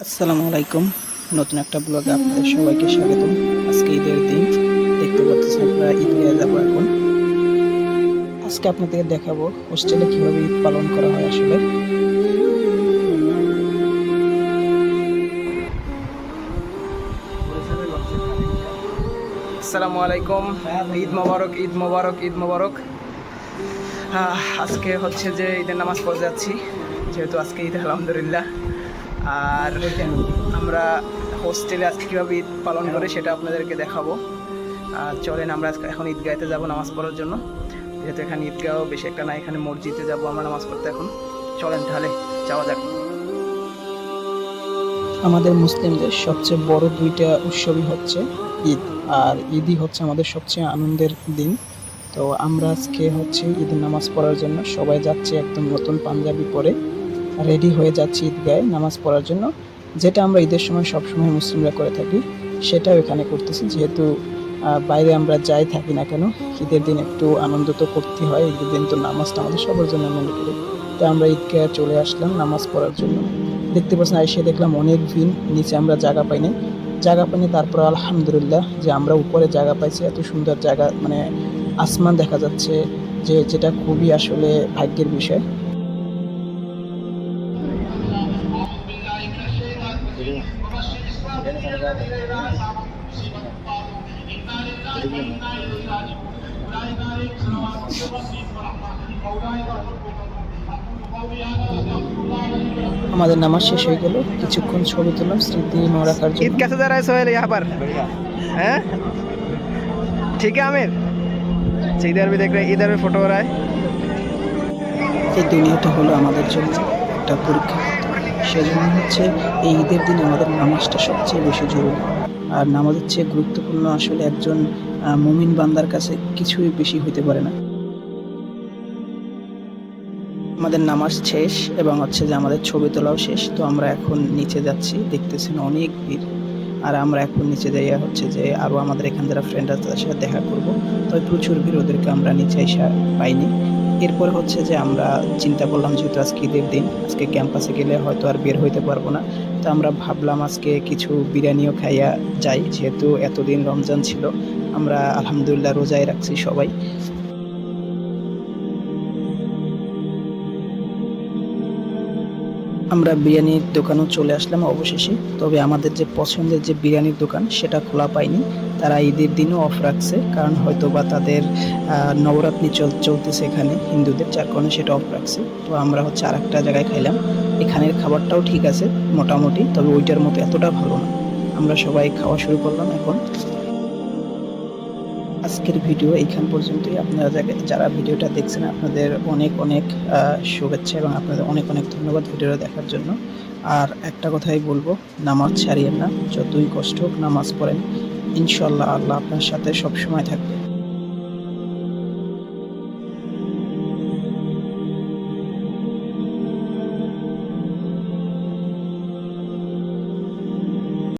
আসসালামু আলাইকুম। নতুন একটা ব্লগে আপনাদের সবাইকে স্বাগতম। আজকে ঈদের দিন, দেখতে পাচ্ছেন আমরা ঈদগাহে যাবো এখন। আজকে আপনাদের দেখাবো হোস্টেলে কিভাবে ঈদ পালন করা হয় আসলে। আসসালামু আলাইকুম, ঈদ মোবারক, ঈদ মোবারক, ঈদ মোবারক। আজকে হচ্ছে যে ঈদের নামাজ পড়ে যাচ্ছি, যেহেতু আজকে ঈদ আলহামদুলিল্লাহ। আর আমরা হোস্টেলে আজকে কীভাবে ঈদ পালন করি সেটা আপনাদেরকে দেখাবো। আর চলেন আমরা এখন ঈদগাহেতে যাবো নামাজ পড়ার জন্য, যেহেতু এখানে ঈদগাহ বেশি একটা না, এখানে মসজিদে যাবো আমরা নামাজ পড়তে। এখন চলেন তাহলে যাওয়া যাক। আমাদের মুসলিমদের সবচেয়ে বড় দুইটা উৎসবই হচ্ছে ঈদ, আর ঈদই হচ্ছে আমাদের সবচেয়ে আনন্দের দিন। তো আমরা আজকে হচ্ছে ঈদের নামাজ পড়ার জন্য সবাই যাচ্ছি, একদম নতুন পাঞ্জাবি পরে রেডি হয়ে যাচ্ছি ঈদগাহে নামাজ পড়ার জন্য। যেটা আমরা ঈদের সময় সবসময় মুসলিমরা করে থাকি, সেটাও এখানে করতেছি। যেহেতু বাইরে আমরা যাই থাকি না কেন, ঈদের দিন একটু আনন্দ তো করতে হয়। ঈদের দিন তো নামাজটা আমাদের সবার জন্য মনে করি। তো আমরা ঈদগাহে চলে আসলাম নামাজ পড়ার জন্য। দেখতে পাচ্ছেন এসে দেখলাম অনেক ভিড়, নিচে আমরা জায়গা পাইনি। তারপর আলহামদুলিল্লাহ যে আমরা উপরে জায়গা পাইছি। এত সুন্দর জায়গা, মানে আসমান দেখা যাচ্ছে, যেটা খুবই আসলে ভাগ্যের বিষয়। আমাদের नामाज शेष हो गल, কিছুক্ষণ ছবি তুললাম স্মৃতি মনে রাখার জন্য। ঈদ कैसे जा रहा है सोहेल यहाँ पर? हैं? ठीक है आमिर? इधर भी देख रहे हैं, इधर भी फोटो हो रहा है। এই দুনিয়াটা হলো আমাদের জন্য একটা পরীক্ষা, সেজন্য হচ্ছে এই ঈদের দিন আমাদের নামাজটা সবচেয়ে বেশি জরুরি। আর নামাজের চেয়ে গুরুত্বপূর্ণ আসলে একজন মুমিন বান্দার কাছে কিছুই বেশি হইতে পারে না। আমাদের নামাজ শেষ এবং হচ্ছে যে আমাদের ছবি তোলাও শেষ। তো আমরা এখন নিচে যাচ্ছি, দেখতেছেন অনেক ভিড়। আর আমরা এখন নিচে যাইয়া হচ্ছে যে আরও আমাদের এখান যারা ফ্রেন্ড আছে তাদের সাথে দেখা করব। তবে প্রচুর ভিড়, ওদেরকে আমরা নিচে এসে পাইনি। এরপরে হচ্ছে যে আমরা চিন্তা করলাম, যেহেতু আজকে ঈদের দিন, আজকে ক্যাম্পাসে গেলে হয়তো আর বের হইতে পারবো না। তো আমরা ভাবলাম আজকে কিছু বিরিয়ানিও খাইয়া যাই, যেহেতু এতদিন রমজান ছিল। আমরা আলহামদুলিল্লাহ রোজায় রাখছি সবাই। আমরা বিরিয়ানির দোকানেও চলে আসলাম অবশেষে। তবে আমাদের যে পছন্দের যে বিরিয়ানির দোকান সেটা খোলা পায়নি। তারা ঈদের দিনও অফ রাখছে, কারণ হয়তো বা তাদের নবরাত্রি চলতেছে এখানে হিন্দুদের, যার কারণে সেটা অফ রাখছে। তো আমরা হচ্ছে আরেকটা জায়গায় খাইলাম। এখানের খাবারটাও ঠিক আছে মোটামুটি, তবে ওইটার মতো এতটা ভালো না। আমরা সবাই খাওয়া শুরু করলাম এখন। আজকের ভিডিও এইখান পর্যন্তই। আপনারা যারা ভিডিওটা দেখছেন, আপনাদের অনেক অনেক শুভেচ্ছা এবং আপনাদের অনেক অনেক ধন্যবাদ ভিডিওটা দেখার জন্য। আর একটা কথাই বলবো, নামাজ ছাড়িয়েন না, যতই কষ্ট হোক নামাজ পড়েন। ইনশাল্লাহ আল্লাহ আপনার সাথে সবসময় থাকবে।